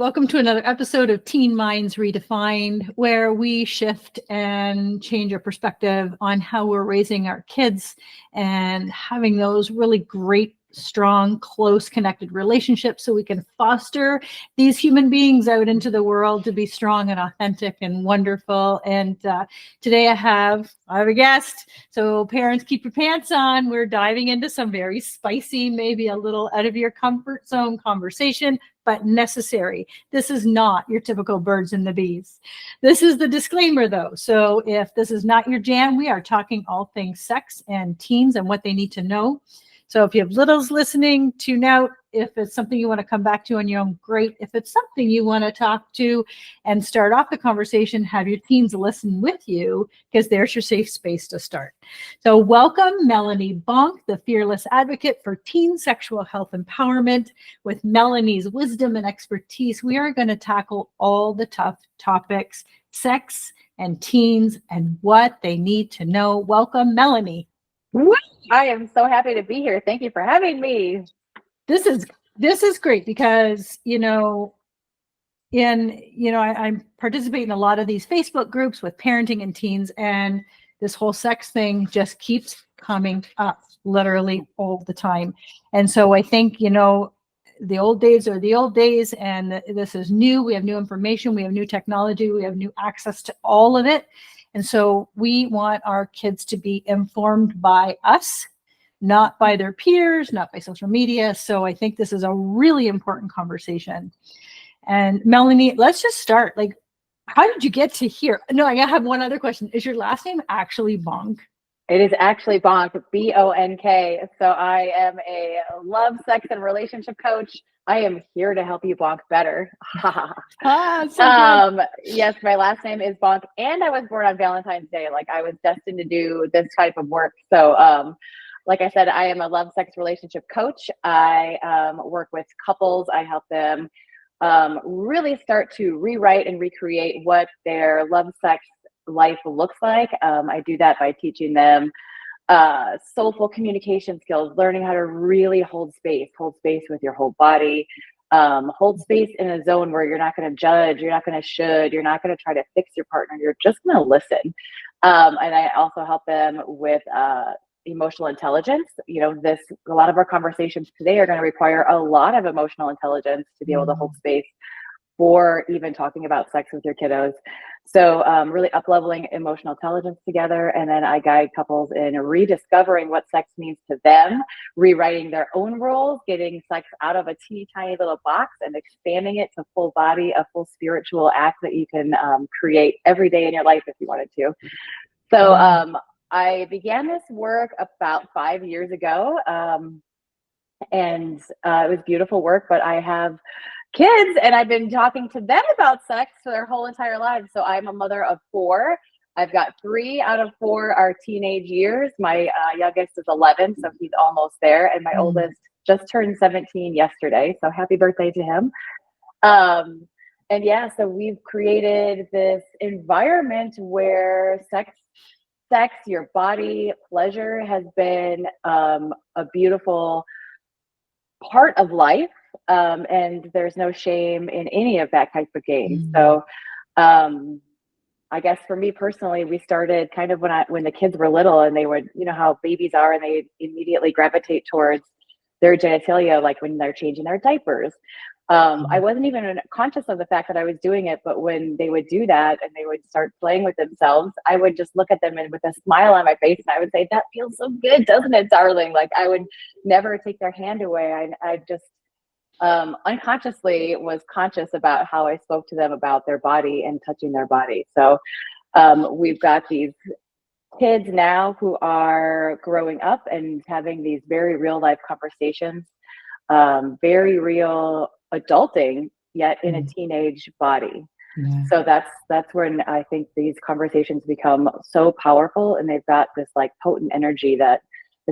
Welcome to another episode of Teen Minds Redefined, where we shift and change our perspective on how we're raising our kids and having those really great, strong, close, connected relationships so we can foster these human beings out into the world to be strong and authentic and wonderful. And today I have a guest. So parents, keep your pants on. We're diving into some very spicy, maybe a little out of your comfort zone conversation, but necessary. This is not your typical birds and the bees. This is the disclaimer, though. So if this is not your jam, we are talking all things sex and teens and what they need to know. So if you have littles listening, tune out. If it's something you want to come back to on your own, great. If it's something you want to talk to and start off the conversation, have your teens listen with you, because there's your safe space to start. So welcome, Melanie Bonk, the fearless advocate for teen sexual health empowerment. With Melanie's wisdom and expertise, we are going to tackle all the tough topics, sex and teens, and what they need to know. Welcome, Melanie. Woo! I am so happy to be here. Thank you for having me. This is great because, I participate in a lot of these Facebook groups with parenting and teens, and this whole sex thing just keeps coming up literally all the time. And so I think, the old days are the old days, and this is new. We have new information, we have new technology, we have new access to all of it. And so we want our kids to be informed by us, not by their peers, not by social media. So I think this is a really important conversation. And Melanie, let's just start. Like, how did you get to here? No, I have one other question. Is your last name actually Bonk? It is actually Bonk, B-O-N-K. So I am a love, sex, and relationship coach. I am here to help you bonk better. Yes, my last name is Bonk, and I was born on Valentine's Day. Like, I was destined to do this type of work. So, like I said, I am a love, sex, relationship coach. I work with couples. I help them really start to rewrite and recreate what their love, sex life looks like. I do that by teaching them soulful communication skills, learning how to really hold space with your whole body, hold space in a zone where you're not going to judge, you're not going to should, you're not going to try to fix your partner, you're just going to listen. And I also help them with emotional intelligence. A lot of our conversations today are going to require a lot of emotional intelligence to be able to hold space for even talking about sex with your kiddos. So really up-leveling emotional intelligence together. And then I guide couples in rediscovering what sex means to them, rewriting their own roles, getting sex out of a teeny tiny little box and expanding it to full body, a full spiritual act that you can create every day in your life if you wanted to. So I began this work about 5 years ago, and it was beautiful work, but I have kids and I've been talking to them about sex for their whole entire lives. So I'm a mother of 4. I've got 3 out of 4 are teenage years. My youngest is 11, so he's almost there. And my oldest just turned 17 yesterday. So happy birthday to him. And yeah, so we've created this environment where sex, your body, pleasure has been a beautiful part of life. And there's no shame in any of that type of game. So I guess for me personally, we started kind of when the kids were little, and they would, how babies are, and they immediately gravitate towards their genitalia, like when they're changing their diapers. I wasn't even conscious of the fact that I was doing it, but when they would do that and they would start playing with themselves, I would just look at them and with a smile on my face, and I would say, "That feels so good, doesn't it, darling?" Like, I would never take their hand away. I just unconsciously was conscious about how I spoke to them about their body and touching their body. So we've got these kids now who are growing up and having these very real life conversations, very real adulting, yet in a teenage body. So that's when I think these conversations become so powerful, and they've got this like potent energy that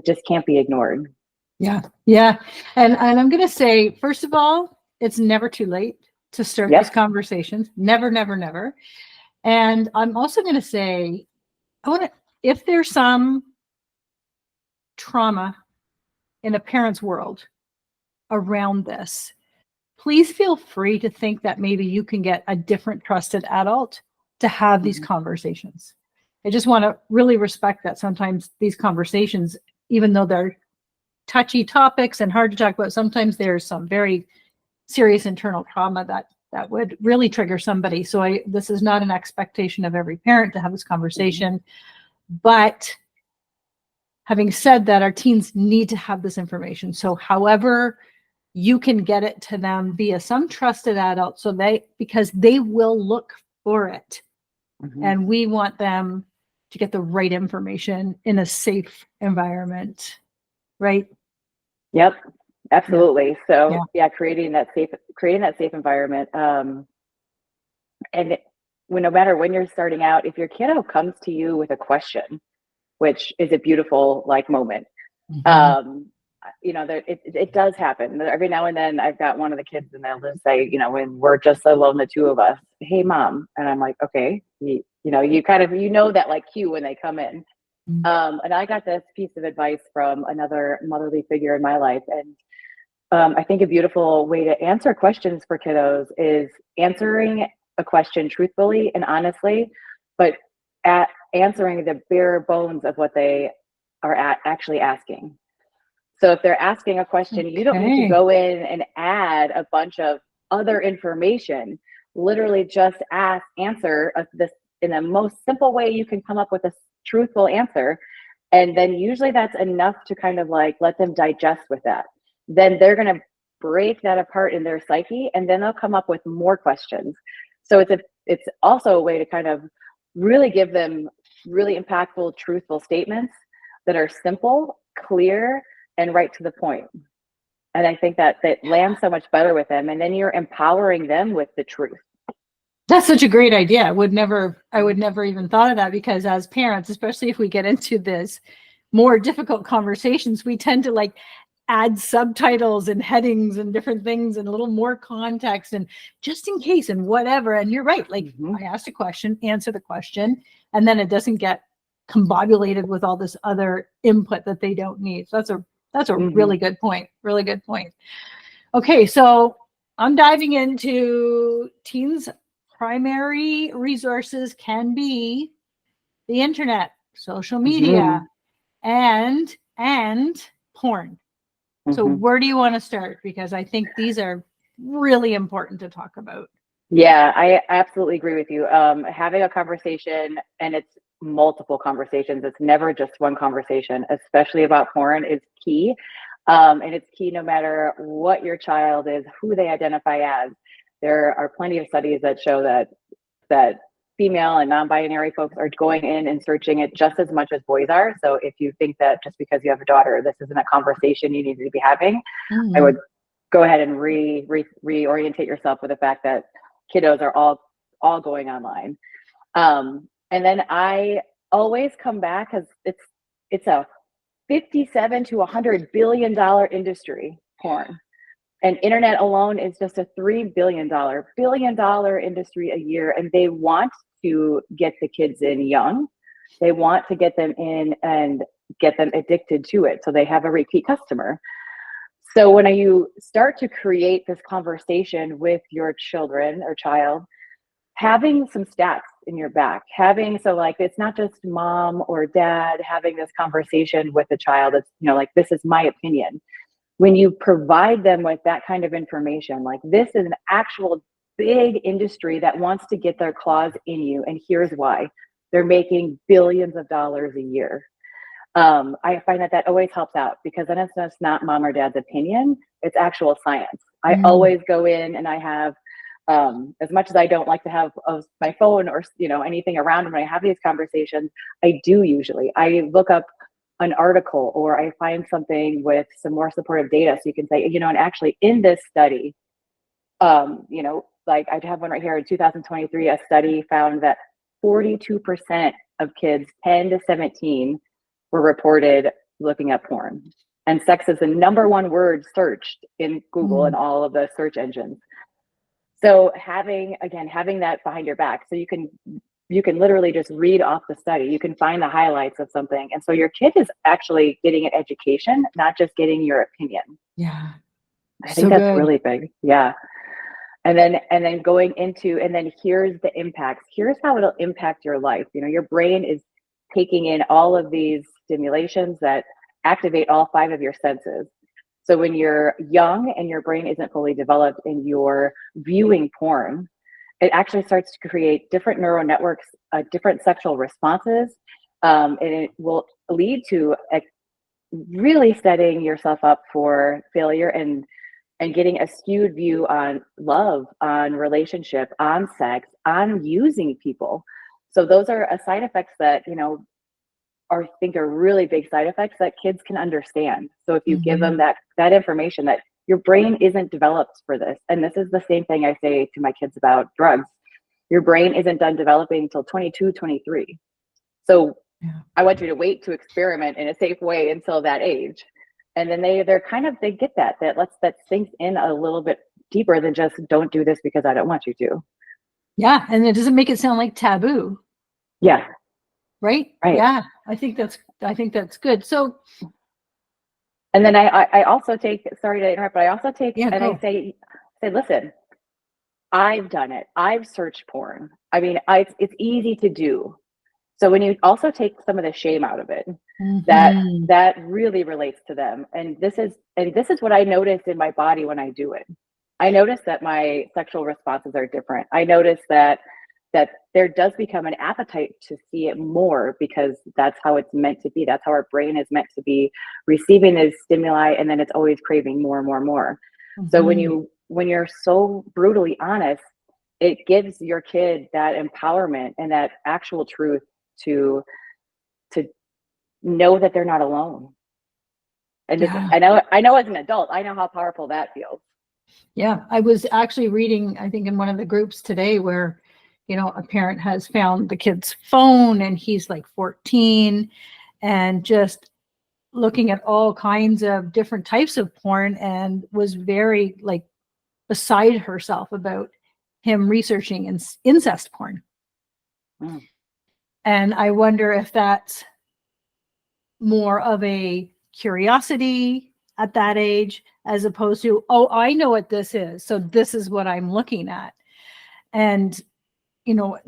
just can't be ignored. Yeah. And I'm going to say, first of all, it's never too late to start these conversations. Never, never, never. And I'm also going to say, if there's some trauma in a parent's world around this, please feel free to think that maybe you can get a different trusted adult to have these Mhm. conversations. I just want to really respect that sometimes these conversations, even though they're touchy topics and hard to talk about, sometimes there's some very serious internal trauma that would really trigger somebody. So this is not an expectation of every parent to have this conversation. But having said that, our teens need to have this information. So however you can get it to them via some trusted adult, because they will look for it. Mhm. And we want them to get the right information in a safe environment, right? Yep, absolutely. So Yeah. yeah, creating that safe environment. And no matter when you're starting out, if your kiddo comes to you with a question, which is a beautiful like moment, Mhm. it does happen. Every now and then I've got one of the kids and they'll just say, when we're just alone, the two of us, hey mom. And I'm like, okay, you kind of, that like cue when they come in. And I got this piece of advice from another motherly figure in my life. And I think a beautiful way to answer questions for kiddos is answering a question truthfully and honestly, but answering the bare bones of what they are actually asking. So if they're asking a question, you don't need to Okay. go in and add a bunch of other information. Literally just answer this in the most simple way you can come up with a truthful answer. And then usually that's enough to kind of like let them digest with that. Then they're going to break that apart in their psyche, and then they'll come up with more questions. So it's also a way to kind of really give them really impactful, truthful statements that are simple, clear, and right to the point. And I think that lands so much better with them. And then you're empowering them with the truth. That's such a great idea. I would never even thought of that, because as parents, especially if we get into this more difficult conversations, we tend to like add subtitles and headings and different things and a little more context and just in case and whatever. And you're right. Like I asked a question, answer the question, and then it doesn't get combobulated with all this other input that they don't need. So that's a really good point. Really good point. Okay, so I'm diving into teens' primary resources can be the internet, social media, and porn. So where do you want to start? Because I think these are really important to talk about. Yeah, I absolutely agree with you. Having a conversation, and it's multiple conversations, it's never just one conversation, especially about porn, is key. And it's key no matter what your child is, who they identify as. There are plenty of studies that show that female and non-binary folks are going in and searching it just as much as boys are. So if you think that just because you have a daughter, this isn't a conversation you need to be having, I would go ahead and reorientate yourself with the fact that kiddos are all going online. And then I always come back because it's a 57 to $100 billion industry, porn. And internet alone is just a $3 billion industry a year. And they want to get the kids in young. They want to get them in and get them addicted to it, so they have a repeat customer. So when you start to create this conversation with your children or child, having some stats in your back, so like it's not just mom or dad having this conversation with the child. It's like, this is my opinion. When you provide them with that kind of information, like this is an actual big industry that wants to get their claws in you, and here's why. They're making billions of dollars a year. I find that always helps out, because then it's just not mom or dad's opinion, it's actual science. I always go in and I have, as much as I don't like to have my phone or anything around when I have these conversations, I look up an article, or I find something with some more supportive data, so you can say, and actually in this study, like I have one right here in 2023, a study found that 42% of kids 10 to 17 were reported looking at porn. And sex is the number one word searched in Google and all of the search engines. So having that behind your back, so you can literally just read off the study. You can find the highlights of something. And so your kid is actually getting an education, not just getting your opinion. Yeah. I think So that's good. really big. Yeah. And then going into, and then here's the impacts. Here's how it'll impact your life. Your brain is taking in all of these stimulations that activate all five of your senses. So when you're young and your brain isn't fully developed and you're viewing porn, it actually starts to create different neural networks, different sexual responses, and it will lead to really setting yourself up for failure and getting a skewed view on love, on relationship, on sex, on using people. So those are a side effects that, I think are really big side effects that kids can understand. So if you give them Mhm. that information that your brain isn't developed for this, and this is the same thing I say to my kids about drugs, your brain isn't done developing until 22, 23. So Yeah. I want you to wait to experiment in a safe way until that age. And then they get that sinks in a little bit deeper than just don't do this because I don't want you to. Yeah. And it doesn't make it sound like taboo, Yeah, right? right. Yeah. I think that's good. So And then I also take, sorry to interrupt, but I also take, yeah, and I go. say, listen, I've done it. I've searched porn. I mean, it's easy to do. So when you also take some of the shame out of it, that Mhm. that really relates to them. And this is what I notice in my body when I do it. I notice that my sexual responses are different. I notice that there does become an appetite to see it more because that's how it's meant to be. That's how our brain is meant to be, receiving this stimuli, and then it's always craving more and more and more. So when Mhm. you're so brutally honest, it gives your kid that empowerment and that actual truth to to know that they're not alone. And this, Yeah. I know as an adult, I know how powerful that feels. Yeah. I was actually reading, I think, in one of the groups today where, a parent has found the kid's phone and he's like 14 and just looking at all kinds of different types of porn and was very like beside herself about him researching incest porn. Mm, And I wonder if that's more of a curiosity at that age as opposed to, oh, I know what this is, so this is what I'm looking at. And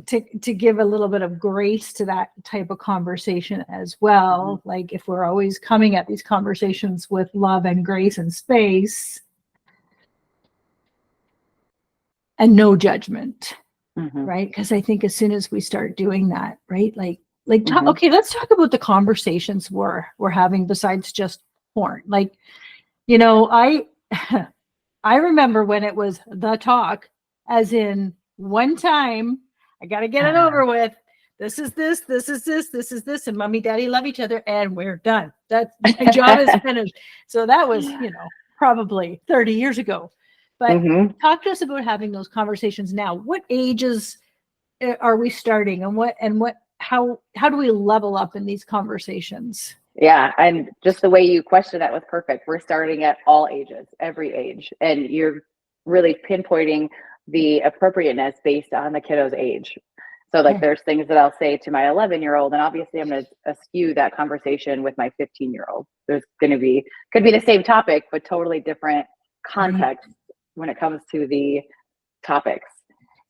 to give a little bit of grace to that type of conversation as mhm, well, like if we're always coming at these conversations with love and grace and space and no judgment, mhm, right? Because I think as soon as we start doing that, right, mhm. okay, let's talk about the conversations we're having besides just porn. Like, I I remember when it was the talk, as in one time, I got to get it over with. This is this, this is this, this is this, and mommy, daddy love each other, and we're done. That's my job is finished. So that was, probably 30 years ago. But Mhm. talk to us about having those conversations now. What ages are we starting, and how do we level up in these conversations? Yeah, and just the way you question that was perfect. We're starting at all ages, every age, and you're really pinpointing the appropriateness based on the kiddo's age. So, like, Okay. there's things that I'll say to my 11-year-old, and obviously, I'm going to eschew that conversation with my 15-year-old. There's going to be could be the same topic, but totally different Right. context when it comes to the topics.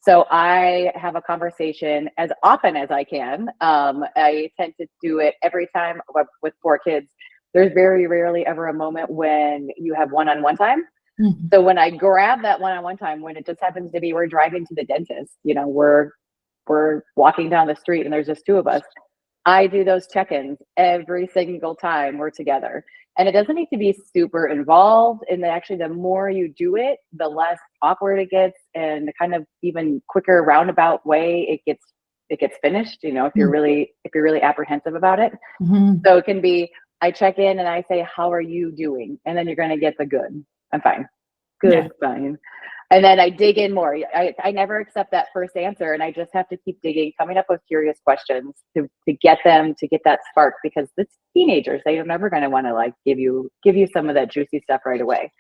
So I have a conversation as often as I can. I tend to do it every time with 4 kids. There's very rarely ever a moment when you have one-on-one time. Mhm. So when I grab that one-on-one time, when it just happens to be we're driving to the dentist, we're walking down the street and there's just 2 of us. I do those check-ins every single time we're together. And it doesn't need to be super involved. And actually, the more you do it, the less awkward it gets, and the kind of even quicker roundabout way it gets finished. If you're really apprehensive about it. Mhm. So it can be I check in and I say, "How are you doing?" And then you're going to get the good. I'm fine. Yeah. Good, fine. And then I dig in more. I never accept that first answer, and I just have to keep digging, coming up with curious questions to get them to get that spark, because it's teenagers. They are never going to want to like give you some of that juicy stuff right away.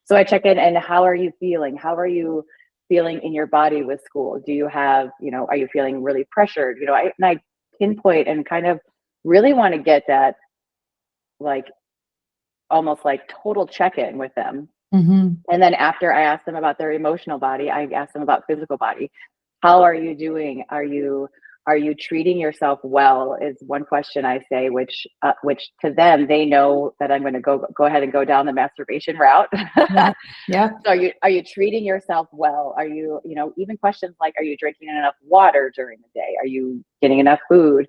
So I check in, and how are you feeling? How are you feeling in your body with school? Do you have, are you feeling really pressured? I pinpoint and kind of really want to get that, like, almost like total check in with them. And then after I ask them about their emotional body, I ask them about physical body. How are you doing? Are you treating yourself well is one question I say, which to them, they know that I'm going to go ahead and go down the masturbation route. Yeah. Yeah. So are you treating yourself well? Are you, even questions like, are you drinking enough water during the day? Are you getting enough food?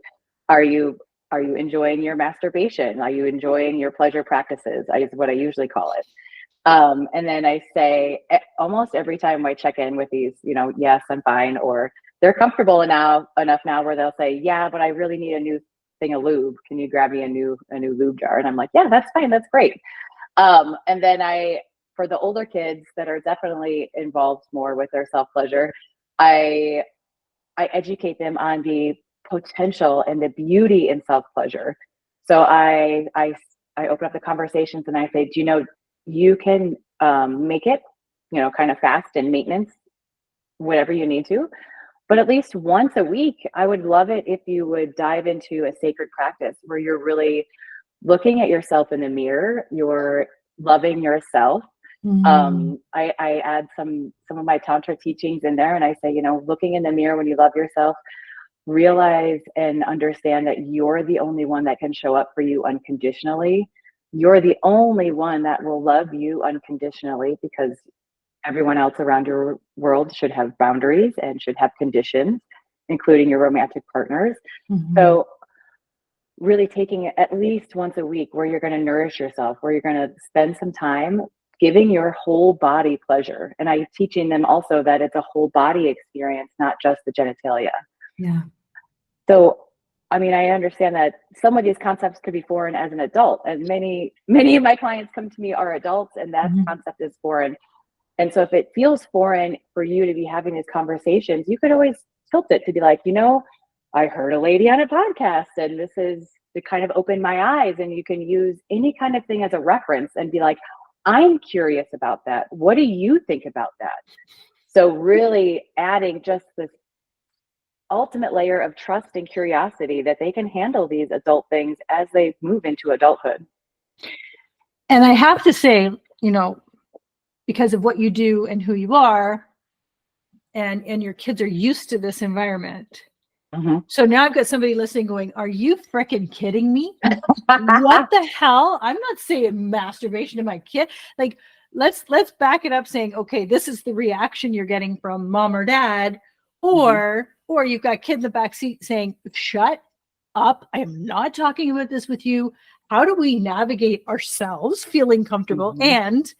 Are you enjoying your masturbation? Are you enjoying your pleasure practices? Is what I usually call it. And then I say almost every time I check in with these, yes, I'm fine, or they're comfortable enough now where they'll say, yeah, but I really need a new thing of lube. Can you grab me a new lube jar? And I'm like, yeah, that's fine. That's great. And then for the older kids that are definitely involved more with their self-pleasure, I educate them on the potential and the beauty in self-pleasure. So I open up the conversations and I say, do you know, you can make it, kind of fast and maintenance, whatever you need to. But at least once a week, I would love it if you would dive into a sacred practice where you're really looking at yourself in the mirror, you're loving yourself. I add some of my Tantra teachings in there and I say, looking in the mirror when you love yourself, realize and understand that you're the only one that can show up for you unconditionally. You're the only one that will love you unconditionally, because everyone else around your world should have boundaries and should have conditions, including your romantic partners. So really taking it at least once a week where you're going to nourish yourself, where you're going to spend some time giving your whole body pleasure. And I'm teaching them also that it's a whole body experience, not just the genitalia. Yeah. So I mean, I understand that some of these concepts could be foreign as an adult, and many of my clients come to me are adults, and that concept is foreign. And so if it feels foreign for you to be having these conversations, you could always tilt it to be like, I heard a lady on a podcast and this is to kind of open my eyes, and you can use any kind of thing as a reference and be like, I'm curious about that. What do you think about that? So really adding just this ultimate layer of trust and curiosity that they can handle these adult things as they move into adulthood. And I have to say, because of what you do and who you are, and your kids are used to this environment. So now I've got somebody listening going, are you freaking kidding me? What the hell? I'm not saying masturbation to my kid. Like, let's back it up saying, okay, this is the reaction you're getting from mom or dad, or you've got kid in the back seat saying, shut up. I am not talking about this with you. How do we navigate ourselves feeling comfortable and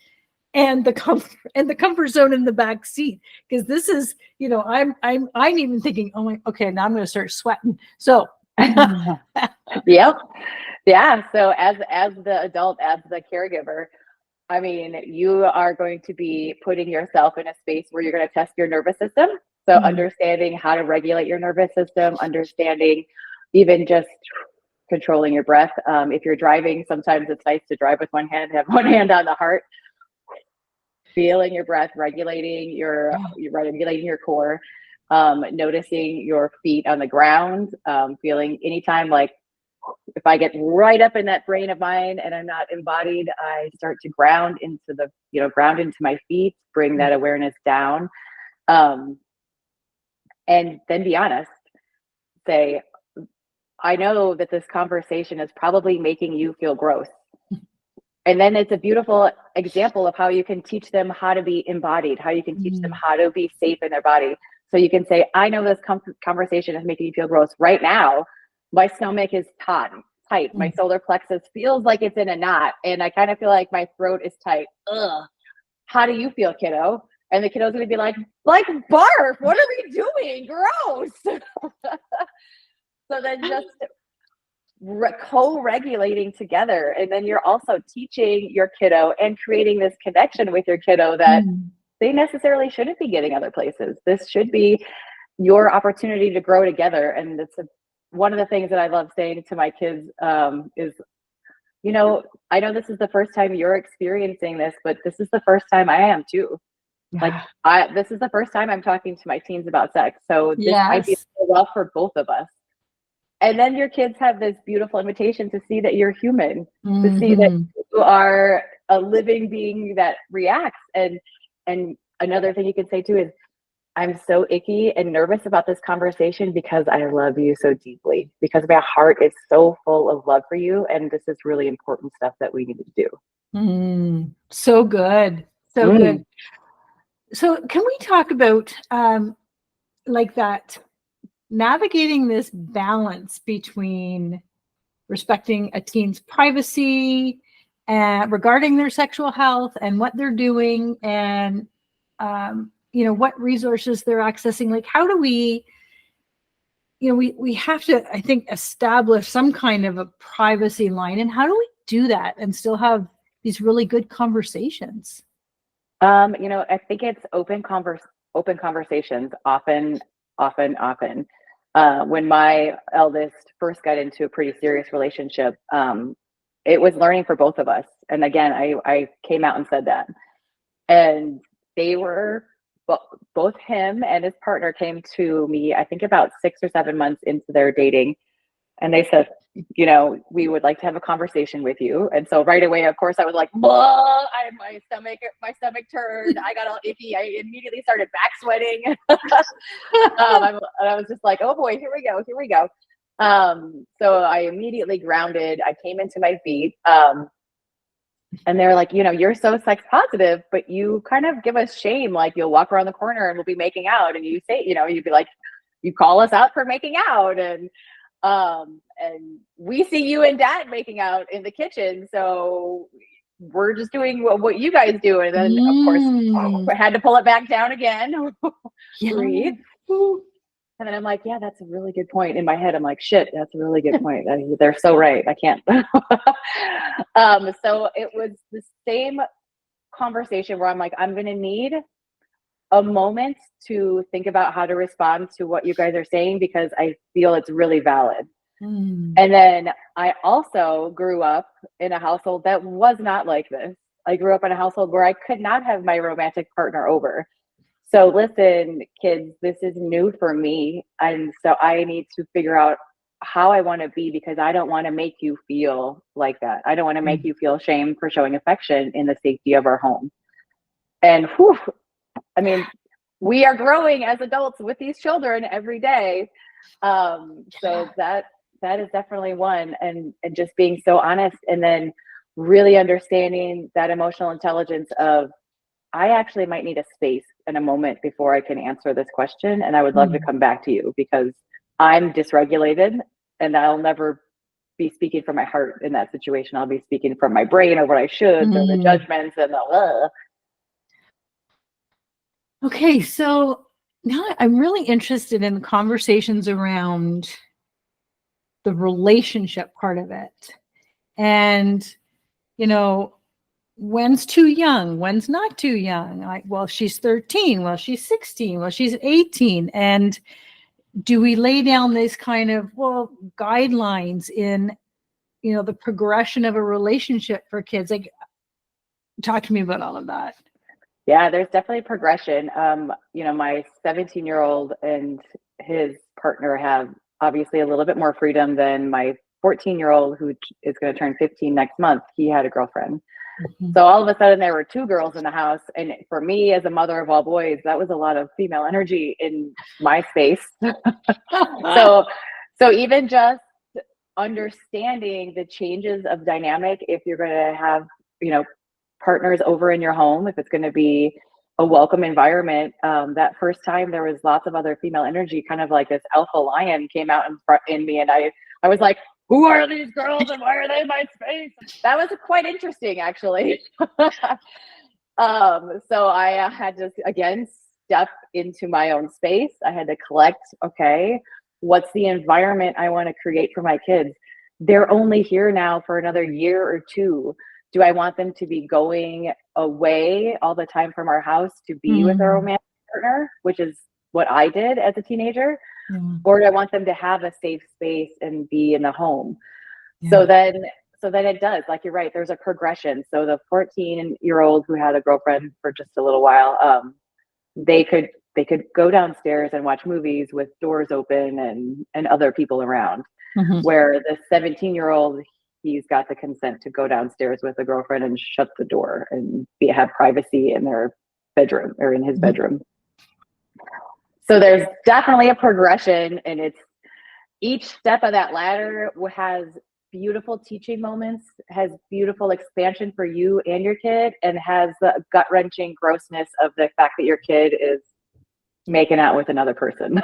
the comfort zone in the back seat? Because this is, I'm even thinking, oh my, okay, now I'm going to start sweating. So Yep. Yeah. So as the adult, as the caregiver, I mean, you are going to be putting yourself in a space where you're going to test your nervous system. So understanding how to regulate your nervous system, understanding even just controlling your breath. If you're driving, sometimes it's nice to drive with one hand, have one hand on the heart, feeling your breath, regulating your core, noticing your feet on the ground, feeling anytime, like if I get right up in that brain of mine and I'm not embodied, I start to ground into my feet, bring that awareness down. And then be honest, say, I know that this conversation is probably making you feel gross. And then it's a beautiful example of how you can teach them how to be embodied, how you can teach them how to be safe in their body. So you can say, I know this conversation is making you feel gross. Right now, my stomach is tight. My solar plexus feels like it's in a knot. And I kind of feel like my throat is tight. Ugh. How do you feel, kiddo? And the kiddo's going to be like barf. What are we doing? Gross. So then just co-regulating together. And then you're also teaching your kiddo and creating this connection with your kiddo that they necessarily shouldn't be getting other places. This should be your opportunity to grow together. And it's one of the things that I love saying to my kids is, I know this is the first time you're experiencing this, but this is the first time I am too. Yeah. Like this is the first time I'm talking to my teens about sex. So this might be rough for both of us. And then your kids have this beautiful invitation to see that you're human, to see that you are a living being that reacts. And another thing you can say too is, I'm so icky and nervous about this conversation because I love you so deeply, because my heart is so full of love for you. And this is really important stuff that we need to do. So good. So good. So can we talk about like that, navigating this balance between respecting a teen's privacy and regarding their sexual health and what they're doing, and what resources they're accessing? Like, how do we, we have to, I think, establish some kind of a privacy line, and how do we do that and still have these really good conversations? I think it's open conversations often. When my eldest first got into a pretty serious relationship, it was learning for both of us. And again, I came out and said that. And they were, both him and his partner came to me, I think about 6 or 7 months into their dating. And they said, we would like to have a conversation with you. And so right away, of course, I was like, my stomach turned. I got all icky. I immediately started back sweating. I was just like, oh boy, here we go. So I immediately grounded. I came into my feet. And they're like, you're so sex positive, but you kind of give us shame. Like, you'll walk around the corner and we'll be making out, and you say, you'd be like, you call us out for making out, and we see you and dad making out in the kitchen, so we're just doing what you guys do. And then of course I had to pull it back down again. Breathe. And then I'm like, yeah, that's a really good point. In my head, I'm like, shit, that's a really good point. They're so right. I can't. So it was the same conversation where I'm like, I'm going to need a moment to think about how to respond to what you guys are saying, because I feel it's really valid. And then I also grew up in a household that was not like this. I grew up in a household where I could not have my romantic partner over. So listen, kids, this is new for me. And so I need to figure out how I want to be, because I don't want to make you feel like that. I don't want to make you feel shame for showing affection in the safety of our home. And I mean, we are growing as adults with these children every day. So that is definitely one. And just being so honest, and then really understanding that emotional intelligence of, I actually might need a space and a moment before I can answer this question. And I would love to come back to you, because I'm dysregulated and I'll never be speaking from my heart in that situation. I'll be speaking from my brain, or what I should, or the judgments and the Okay, so now I'm really interested in conversations around the relationship part of it. And, when's too young, when's not too young? Like, well, she's 13, well, she's 16, well, she's 18. And do we lay down this kind of, guidelines in, the progression of a relationship for kids? Like, talk to me about all of that. Yeah, there's definitely progression. My 17-year-old and his partner have obviously a little bit more freedom than my 14-year-old, who is going to turn 15 next month. He had a girlfriend. So all of a sudden there were 2 girls in the house. And for me, as a mother of all boys, that was a lot of female energy in my space. So even just understanding the changes of dynamic, if you're going to have, partners over in your home, if it's going to be a welcome environment. That first time there was lots of other female energy, kind of like this alpha lion came out in me. And I was like, who are these girls and why are they in my space? That was quite interesting, actually. So I had to, again, step into my own space. I had to collect, okay, what's the environment I want to create for my kids? They're only here now for another year or 2. Do I want them to be going away all the time from our house to be with a romantic partner, which is what I did as a teenager? Or do I want them to have a safe space and be in the home? So then it does, like, you're right, there's a progression. So the 14-year-old who had a girlfriend for just a little while, they could go downstairs and watch movies with doors open and other people around. Where the 17-year-old, he's got the consent to go downstairs with a girlfriend and shut the door and have privacy in their bedroom or in his bedroom. So there's definitely a progression, and it's each step of that ladder has beautiful teaching moments, has beautiful expansion for you and your kid, and has the gut-wrenching grossness of the fact that your kid is making out with another person.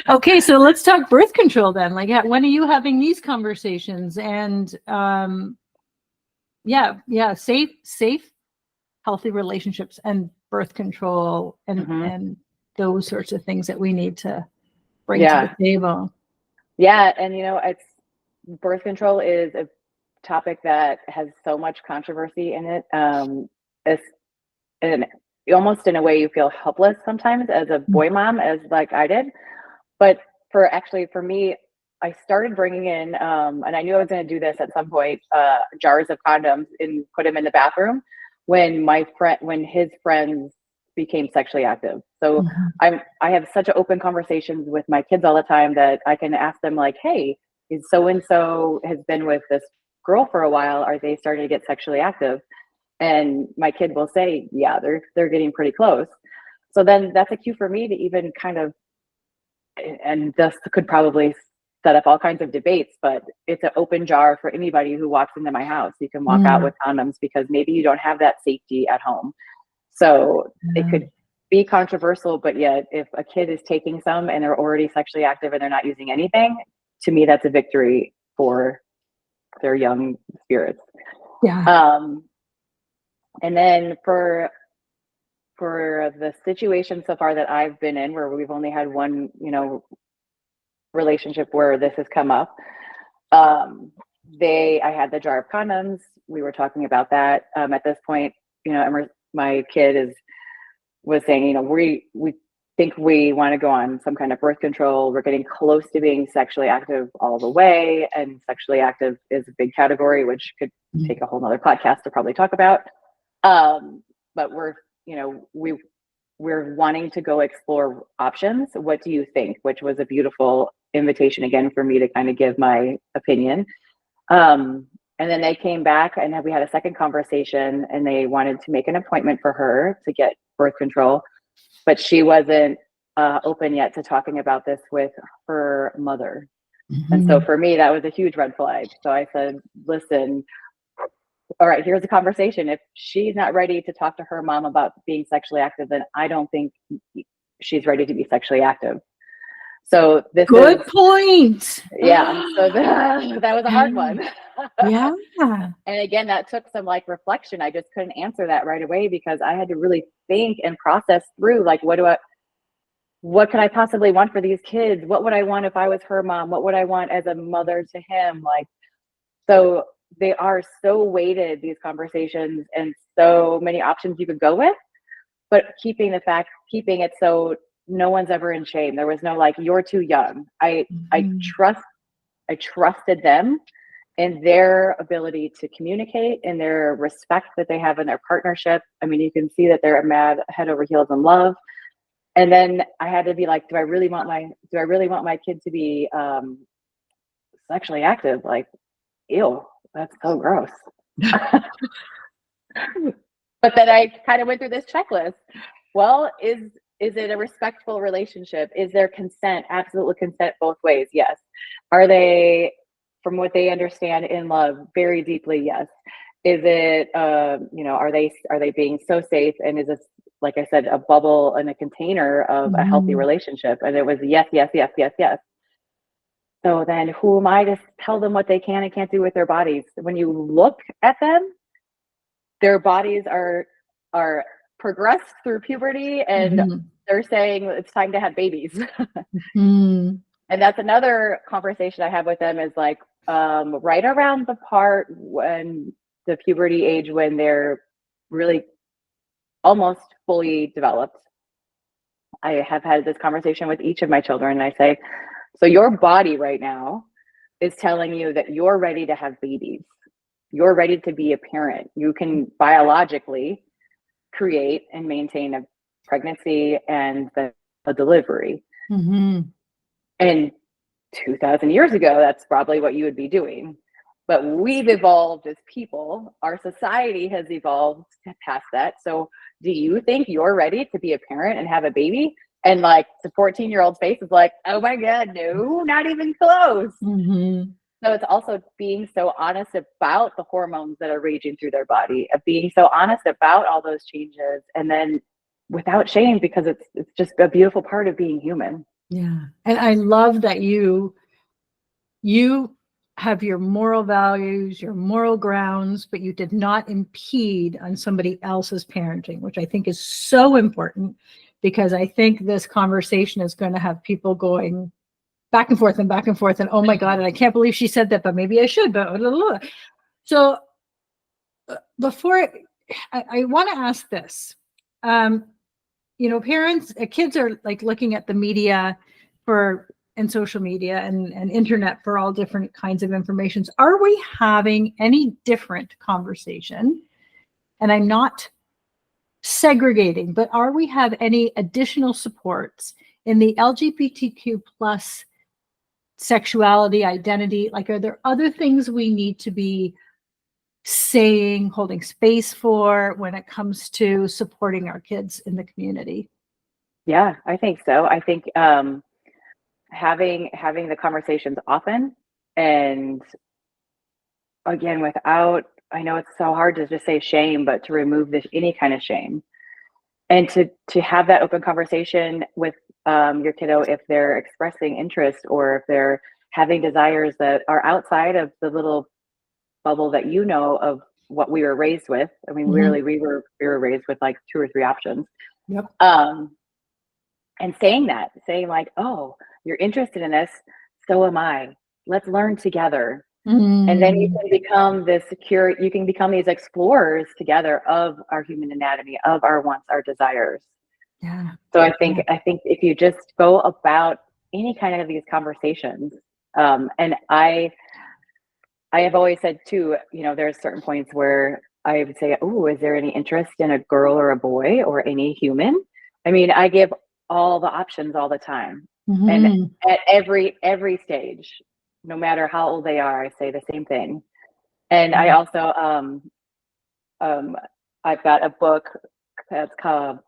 Okay, so let's talk birth control then. Like, when are you having these conversations? And safe, healthy relationships and birth control and those sorts of things that we need to bring to the table. Yeah, and it's birth control is a topic that has so much controversy in it. And almost in a way you feel helpless sometimes as a boy mom, as like I did. But for me, I started bringing in, and I knew I was going to do this at some point, jars of condoms and put them in the bathroom when his friends became sexually active. So I have such open conversations with my kids all the time that I can ask them like, hey, is so-and-so has been with this girl for a while. Are they starting to get sexually active? And my kid will say, yeah, they're getting pretty close. So then that's a cue for me to even kind of, and this could probably set up all kinds of debates, but it's an open jar for anybody who walks into my house. You can walk out with condoms because maybe you don't have that safety at home. So it could be controversial, but yet if a kid is taking some and they're already sexually active and they're not using anything, to me, that's a victory for their young spirits. Yeah. And then for the situation so far that I've been in, where we've only had one, relationship where this has come up, I had the jar of condoms. We were talking about that. At this point, my kid was saying, we think we want to go on some kind of birth control. We're getting close to being sexually active all the way, and sexually active is a big category, which could take a whole nother podcast to probably talk about. But we're wanting to go explore options. What do you think? Which was a beautiful invitation again for me to kind of give my opinion. And then they came back and we had a second conversation, and they wanted to make an appointment for her to get birth control, but she wasn't open yet to talking about this with her mother. And so for me, that was a huge red flag. So I said, listen, all right, here's the conversation. If she's not ready to talk to her mom about being sexually active, then I don't think she's ready to be sexually active. So Good point. Yeah. So that was a hard one. Yeah. And again, that took some reflection. I just couldn't answer that right away because I had to really think and process through what could I possibly want for these kids? What would I want if I was her mom? What would I want as a mother to him? So they are so weighted, these conversations, and so many options you could go with, but keeping it so no one's ever in shame. There was no you're too young. I trusted them in their ability to communicate and their respect that they have in their partnership. I mean, you can see that they're mad head over heels in love. And then I had to be like, do I really want my kid to be sexually active? Ew, that's so gross. But then I kind of went through this checklist. Well, is it a respectful relationship? Is there consent? Absolute consent both ways? Yes. Are they, from what they understand, in love very deeply? Yes. Is it, are they being so safe? And is this, like I said, a bubble and a container of a healthy relationship? And it was yes, yes, yes, yes, yes. So then who am I to tell them what they can and can't do with their bodies? When you look at them, their bodies are progressed through puberty, and they're saying it's time to have babies. And that's another conversation I have with them is right around the part when the puberty age, when they're really almost fully developed. I have had this conversation with each of my children, and I say, so your body right now is telling you that you're ready to have babies. You're ready to be a parent. You can biologically create and maintain a pregnancy and a delivery. And 2,000 years ago, that's probably what you would be doing. But we've evolved as people. Our society has evolved past that. So do you think you're ready to be a parent and have a baby? And like the 14-year-old's face is like, oh my God, no, not even close. Mm-hmm. So it's also being so honest about the hormones that are raging through their body, of being so honest about all those changes, and then without shame, because it's just a beautiful part of being human. Yeah. And I love that you have your moral values, your moral grounds, but you did not impede on somebody else's parenting, which I think is so important, because I think this conversation is going to have people going back and forth and back and forth. And oh my God, and I can't believe she said that, but maybe I should. But blah, blah, blah. So before I want to ask this, parents, kids are like looking at the media and social media and internet for all different kinds of informations. Are we having any different conversation? And I'm not segregating, but are we have any additional supports in the LGBTQ plus sexuality, identity? Like, are there other things we need to be saying, holding space for when it comes to supporting our kids in the community? Yeah, I think so. I think having the conversations often, and again, without, I know it's so hard to just say shame, but to remove any kind of shame, and to have that open conversation with your kiddo if they're expressing interest, or if they're having desires that are outside of the little bubble that of what we were raised with. I mean, really, we were raised with like 2 or 3 options. Yep. And saying like, oh, you're interested in this, so am I. Let's learn together. And then you can become these explorers together of our human anatomy, of our wants, our desires. Yeah. So I think if you just go about any kind of these conversations, and I have always said too, there's certain points where I would say, oh, is there any interest in a girl or a boy or any human? I mean, I give all the options all the time. And at every stage, no matter how old they are, I say the same thing. And I also, I've got a book that's called,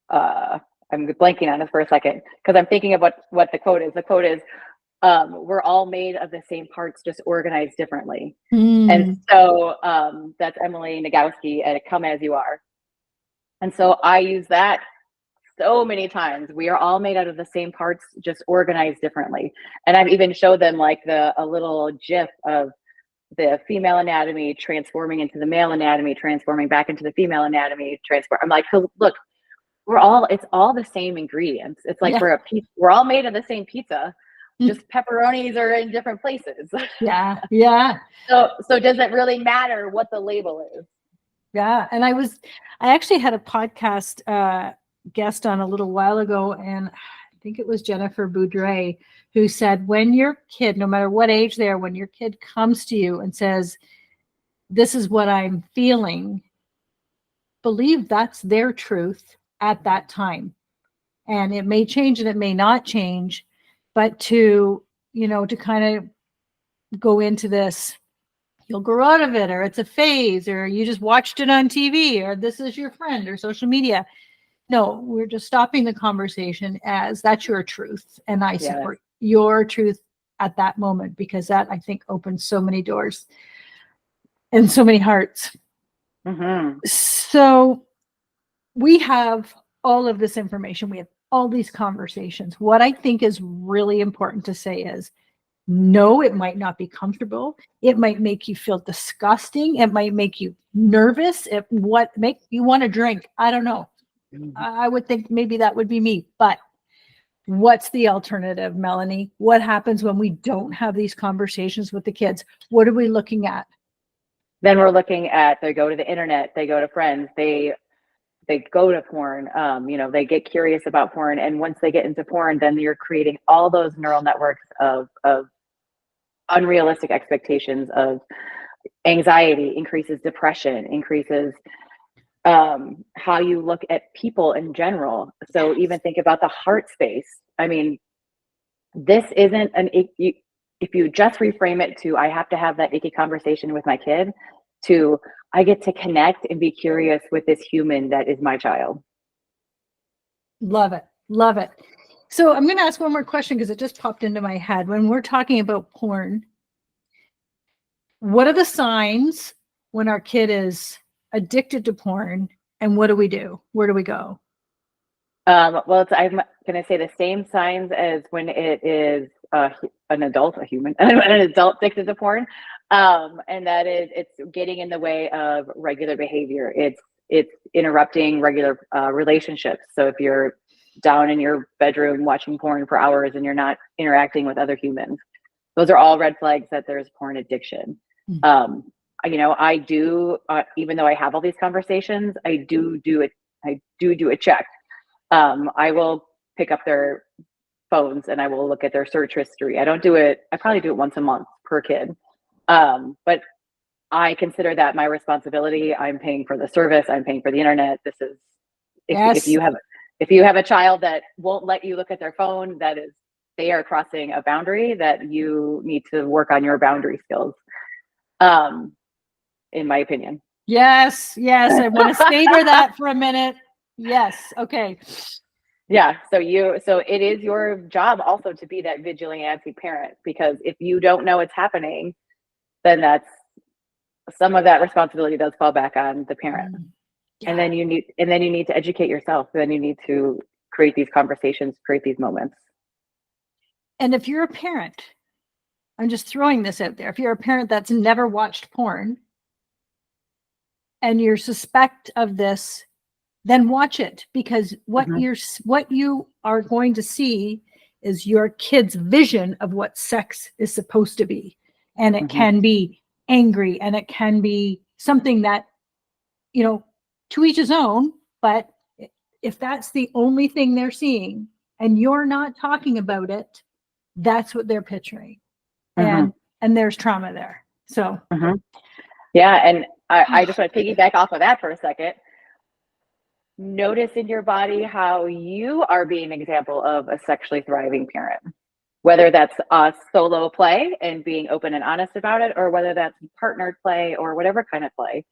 I'm blanking on it for a second, because I'm thinking of what the quote is. The quote is, we're all made of the same parts, just organized differently. And so that's Emily Nagoski at Come As You Are. And so I use that so many times. We are all made out of the same parts, just organized differently. And I've even showed them like a little GIF of the female anatomy transforming into the male anatomy, transforming back into the female anatomy, I'm like, look, it's all the same ingredients. It's like we're all made of the same pizza, just pepperonis are in different places. Yeah. So does it really matter what the label is? Yeah. And I actually had a podcast guest on a little while ago, and I think it was Jennifer Boudreau, who said, when your kid, no matter what age they are, when your kid comes to you and says, this is what I'm feeling, believe that's their truth at that time. And it may change and it may not change, but to kind of go into this, you'll grow out of it, or it's a phase, or you just watched it on TV, or this is your friend, or social media. No, we're just stopping the conversation as that's your truth. And I support your truth at that moment, because that, I think, opens so many doors and so many hearts. So we have all of this information. We have all these conversations. What I think is really important to say is, no, it might not be comfortable. It might make you feel disgusting. It might make you nervous. What make you want to drink? I don't know. I would think maybe that would be me. But what's the alternative, Melanie? What happens when we don't have these conversations with the kids? What are we looking at? Then we're looking at, they go to the internet, they go to friends, they go to porn, they get curious about porn. And once they get into porn, then you're creating all those neural networks of unrealistic expectations, of anxiety, increases depression, increases how you look at people in general. So even think about the heart space. I mean, this isn't an icky, if you just reframe it to, I have to have that icky conversation with my kid, to, I get to connect and be curious with this human that is my child. Love it. Love it. So I'm going to ask one more question because it just popped into my head. When we're talking about porn, what are the signs when our kid is addicted to porn, and what do we do? Where do we go? Well, I'm going to say the same signs as when it is an adult, a human, an adult addicted to porn. And that is, it's getting in the way of regular behavior. It's interrupting regular relationships. So if you're down in your bedroom watching porn for hours and you're not interacting with other humans, those are all red flags that there's porn addiction. Mm-hmm. I do, even though I have all these conversations, I do a check. I will pick up their phones and I will look at their search history. I probably do it once a month per kid. But I consider that my responsibility. I'm paying for the service. I'm paying for the internet. This is, if you have a child that won't let you look at their phone, they are crossing a boundary that you need to work on your boundary skills. In my opinion. Yes. I want to savor that for a minute. Yes. Okay. Yeah. So it is your job also to be that vigilante parent, because if you don't know what's happening, then some of that responsibility does fall back on the parent. Yeah. And then you need to educate yourself. Then you need to create these conversations, create these moments. And if you're a parent, I'm just throwing this out there. If you're a parent that's never watched porn and you're suspect of this, then watch it, because what you are going to see is your kid's vision of what sex is supposed to be. And it can be angry, and it can be something that, to each his own, but if that's the only thing they're seeing and you're not talking about it, that's what they're picturing. And there's trauma there. So yeah. And I just want to piggyback off of that for a second. Notice in your body how you are being an example of a sexually thriving parent, whether that's a solo play and being open and honest about it, or whether that's partnered play or whatever kind of play.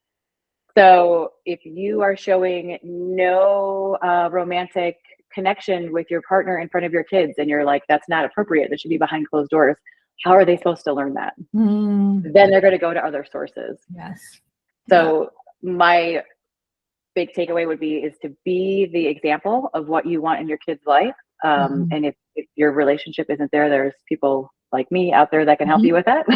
So if you are showing no romantic connection with your partner in front of your kids and you're like, that's not appropriate, that should be behind closed doors, how are they supposed to learn that? Then they're going to go to other sources. Yes. So my big takeaway would be to be the example of what you want in your kid's life. And if your relationship isn't there, there's people like me out there that can help you with that.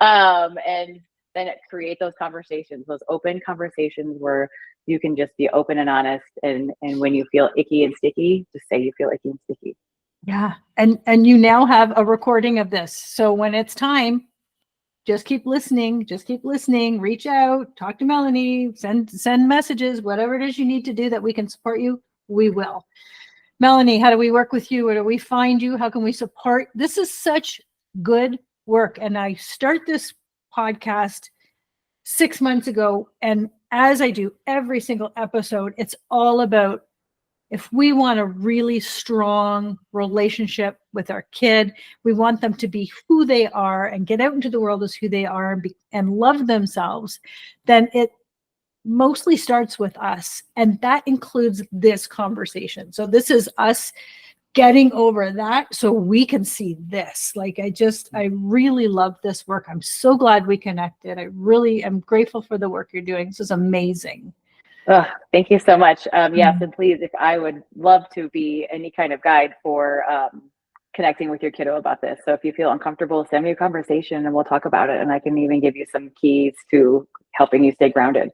And then create those conversations, those open conversations where you can just be open and honest. And when you feel icky and sticky, just say you feel icky and sticky. Yeah. And you now have a recording of this. So when it's time, just keep listening, reach out, talk to Melanie, send messages, whatever it is you need to do that we can support you, we will. Melanie, how do we work with you? Where do we find you? How can we support? This is such good work. And I start this podcast 6 months ago. And as I do every single episode, it's all about, if we want a really strong relationship with our kid, we want them to be who they are and get out into the world as who they are and love themselves, then it mostly starts with us. And that includes this conversation. So this is us getting over that so we can see this. Like, I really love this work. I'm so glad we connected. I really am grateful for the work you're doing. This is amazing. Oh, thank you so much. Yes, and please, if I would love to be any kind of guide for connecting with your kiddo about this. So if you feel uncomfortable, send me a conversation and we'll talk about it. And I can even give you some keys to helping you stay grounded.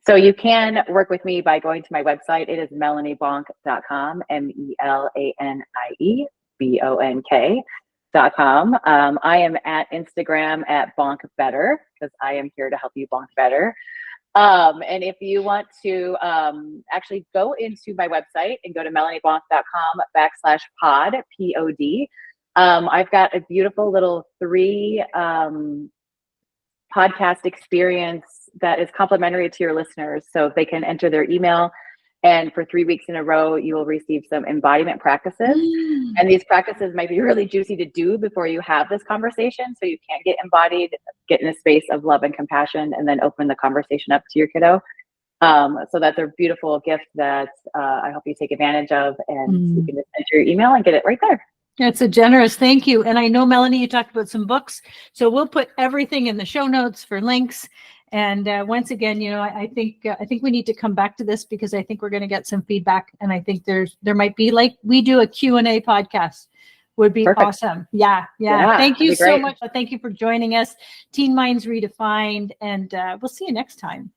So you can work with me by going to my website. It is melaniebonk.com, MELANIEBONK.com. I am at Instagram at Bonk Better, because I am here to help you bonk better. And if you want to actually go into my website and go to melaniebonk.com/pod, POD, I've got a beautiful little 3 podcast experience that is complimentary to your listeners. So they can enter their email And for 3 weeks in a row, you will receive some embodiment practices. And these practices might be really juicy to do before you have this conversation. So you can't get embodied, get in a space of love and compassion, and then open the conversation up to your kiddo. So that's a beautiful gift that I hope you take advantage of, and you can just enter your email and get it right there. That's a generous thank you. And I know, Melanie, you talked about some books, so we'll put everything in the show notes for links. And once again, I think we need to come back to this, because I think we're going to get some feedback, and I think there might be, like we do, a Q&A podcast. Would be Perfect. Awesome. Yeah. Thank you so much. Thank you for joining us. Teen Minds Redefined, and we'll see you next time.